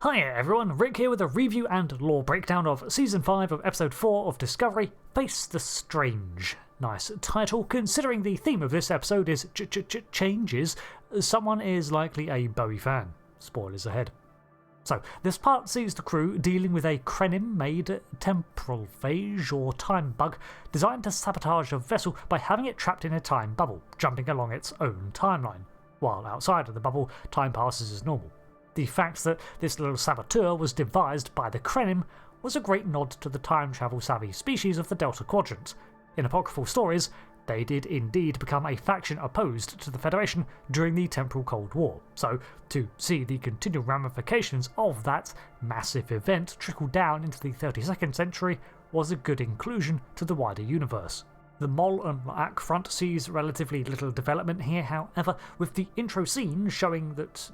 Hiya everyone, Rick here with a review and lore breakdown of Season 5 of Episode 4 of Discovery, Face the Strange. Nice title, considering the theme of this episode is changes. Someone is likely a Bowie fan. Spoilers ahead. So, this part sees the crew dealing with a Krenim-made temporal phage or time bug designed to sabotage a vessel by having it trapped in a time bubble, jumping along its own timeline. While outside of the bubble, time passes as normal. The fact that this little saboteur was devised by the Krenim was a great nod to the time travel savvy species of the Delta Quadrant. In apocryphal stories, they did indeed become a faction opposed to the Federation during the Temporal Cold War, so to see the continual ramifications of that massive event trickle down into the 32nd century was a good inclusion to the wider universe. The Mol and La'ak front sees relatively little development here, however, with the intro scene showing that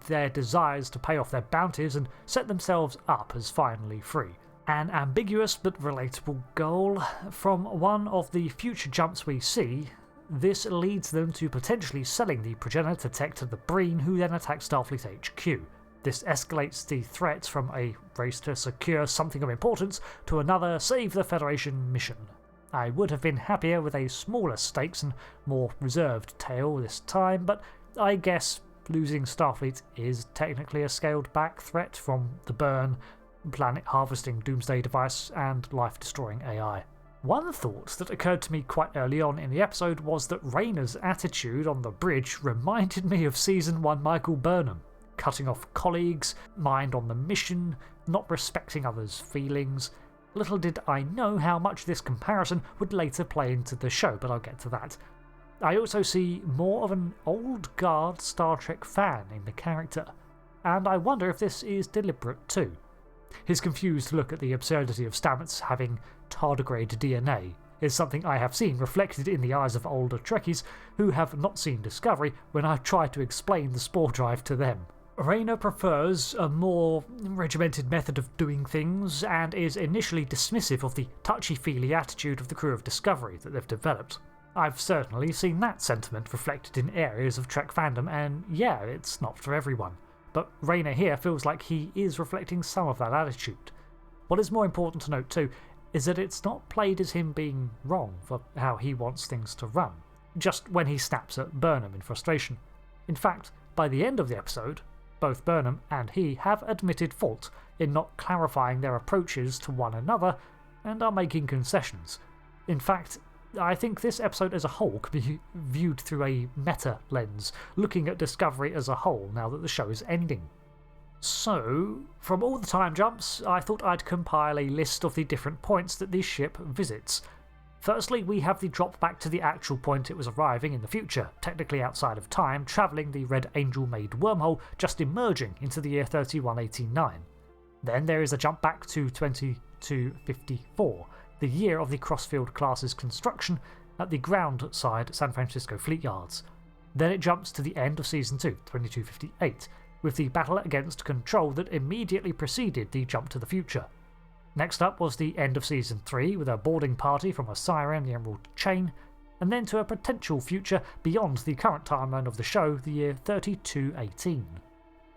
their desires to pay off their bounties and set themselves up as finally free. An ambiguous but relatable goal. From one of the future jumps we see, this leads them to potentially selling the progenitor tech to the Breen, who then attack Starfleet HQ. This escalates the threat from a race to secure something of importance to another save the Federation mission. I would have been happier with a smaller stakes and more reserved tale this time, but I guess losing Starfleet is technically a scaled back threat from the burn, planet harvesting doomsday device, and life-destroying AI. One thought that occurred to me quite early on in the episode was that Rayner's attitude on the bridge reminded me of Season 1 Michael Burnham, cutting off colleagues, mind on the mission, not respecting others' feelings. Little did I know how much this comparison would later play into the show, but I'll get to that. I also see more of an old guard Star Trek fan in the character, and I wonder if this is deliberate too. His confused look at the absurdity of Stamets having tardigrade DNA is something I have seen reflected in the eyes of older Trekkies who have not seen Discovery when I try to explain the spore drive to them. Rayner prefers a more regimented method of doing things and is initially dismissive of the touchy-feely attitude of the crew of Discovery that they've developed. I've certainly seen that sentiment reflected in areas of Trek fandom, and yeah, it's not for everyone. But Rayner here feels like he is reflecting some of that attitude. What is more important to note too is that it's not played as him being wrong for how he wants things to run, just when he snaps at Burnham in frustration. In fact, by the end of the episode, both Burnham and he have admitted fault in not clarifying their approaches to one another and are making concessions. In fact, I think this episode as a whole could be viewed through a meta lens, looking at Discovery as a whole now that the show is ending. So, from all the time jumps, I thought I'd compile a list of the different points that the ship visits. Firstly, we have the drop back to the actual point it was arriving in the future, technically outside of time, travelling the Red Angel-made wormhole, just emerging into the year 3189. Then there is a jump back to 2254, the year of the Crossfield class's construction at the ground-side San Francisco Fleet Yards. Then it jumps to the end of Season 2, 2258, with the battle against Control that immediately preceded the jump to the future. Next up was the end of Season 3 with a boarding party from Osiris and the Emerald Chain, and then to a potential future beyond the current timeline of the show, the year 3218.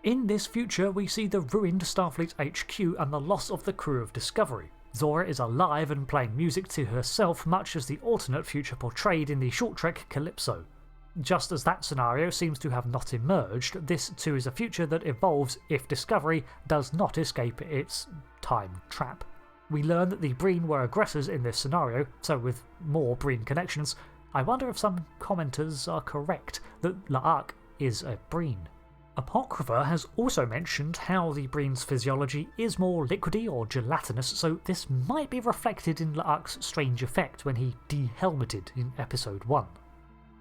In this future we see the ruined Starfleet HQ and the loss of the crew of Discovery. Zora is alive and playing music to herself, much as the alternate future portrayed in the short trek Calypso. Just as that scenario seems to have not emerged, this too is a future that evolves if Discovery does not escape its time trap. We learn that the Breen were aggressors in this scenario, so with more Breen connections, I wonder if some commenters are correct that La'ak is a Breen. Apocrypha has also mentioned how the Breen's physiology is more liquidy or gelatinous, so this might be reflected in La'ak's strange effect when he de-helmeted in Episode 1.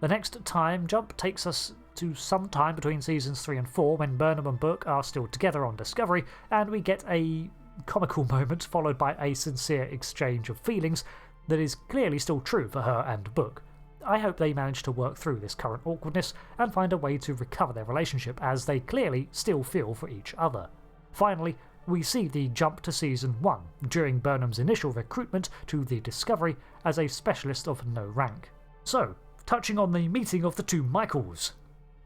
The next time jump takes us to some time between Seasons 3 and 4 when Burnham and Book are still together on Discovery, and we get a comical moment followed by a sincere exchange of feelings that is clearly still true for her and Book. I hope they manage to work through this current awkwardness and find a way to recover their relationship, as they clearly still feel for each other. Finally, we see the jump to Season 1, during Burnham's initial recruitment to the Discovery as a specialist of no rank. So, touching on the meeting of the two Michaels.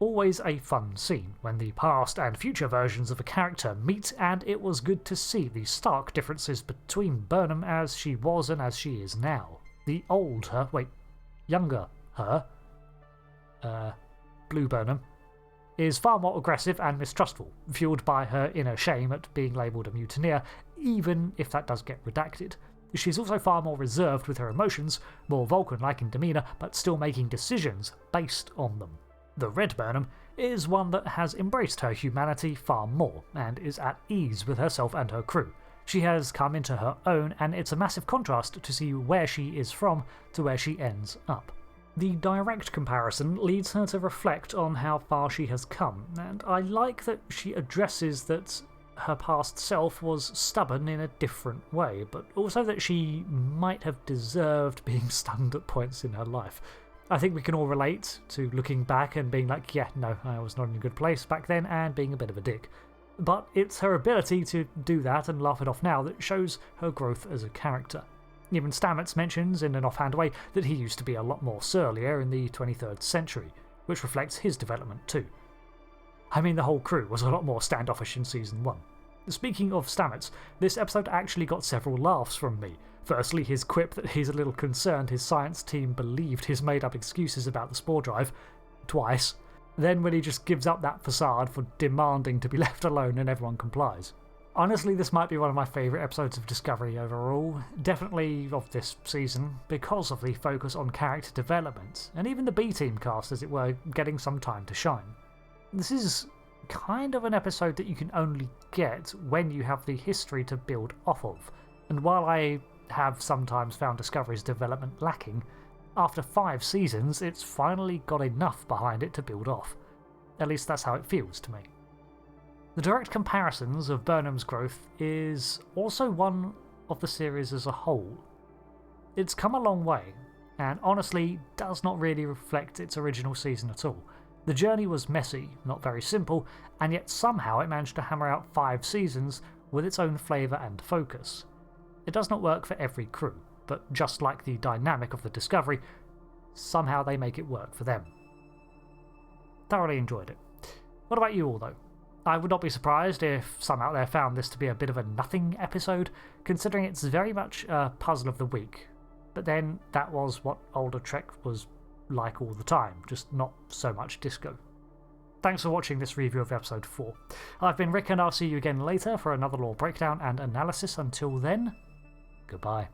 always a fun scene when the past and future versions of a character meet, and it was good to see the stark differences between Burnham as she was and as she is now. The old her, younger her, Blue Burnham, is far more aggressive and mistrustful, fueled by her inner shame at being labelled a mutineer, even if that does get redacted. She's also far more reserved with her emotions, more Vulcan-like in demeanour, but still making decisions based on them. The Red Burnham is one that has embraced her humanity far more, and is at ease with herself and her crew. She has come into her own, and it's a massive contrast to see where she is from to where she ends up. The direct comparison leads her to reflect on how far she has come, and I like that she addresses that her past self was stubborn in a different way, but also that she might have deserved being stunned at points in her life. I think we can all relate to looking back and being like, yeah, no, I was not in a good place back then, and being a bit of a dick. But it's her ability to do that and laugh it off now that shows her growth as a character. Even Stamets mentions in an offhand way that he used to be a lot more surlier in the 23rd century, which reflects his development too. I mean, the whole crew was a lot more standoffish in Season 1. Speaking of Stamets, this episode actually got several laughs from me. Firstly, his quip that he's a little concerned his science team believed his made-up excuses about the spore drive, twice. Then when he just gives up that facade for demanding to be left alone and everyone complies. Honestly, this might be one of my favourite episodes of Discovery overall, definitely of this season, because of the focus on character development, and even the B-team cast, as it were, getting some time to shine. This is kind of an episode that you can only get when you have the history to build off of, and while I have sometimes found Discovery's development lacking, after 5 seasons it's finally got enough behind it to build off. At least that's how it feels to me. The direct comparisons of Burnham's growth is also one of the series as a whole. It's come a long way, and honestly does not really reflect its original season at all. The journey was messy, not very simple, and yet somehow it managed to hammer out 5 seasons with its own flavour and focus. It does not work for every crew, but just like the dynamic of the Discovery, somehow they make it work for them. Thoroughly enjoyed it. What about you all though? I would not be surprised if some out there found this to be a bit of a nothing episode, considering it's very much a puzzle of the week. But then that was what older Trek was like all the time, just not so much disco. Thanks for watching this review of episode 4. I've been Rick, and I'll see you again later for another lore breakdown and analysis. Until then, goodbye.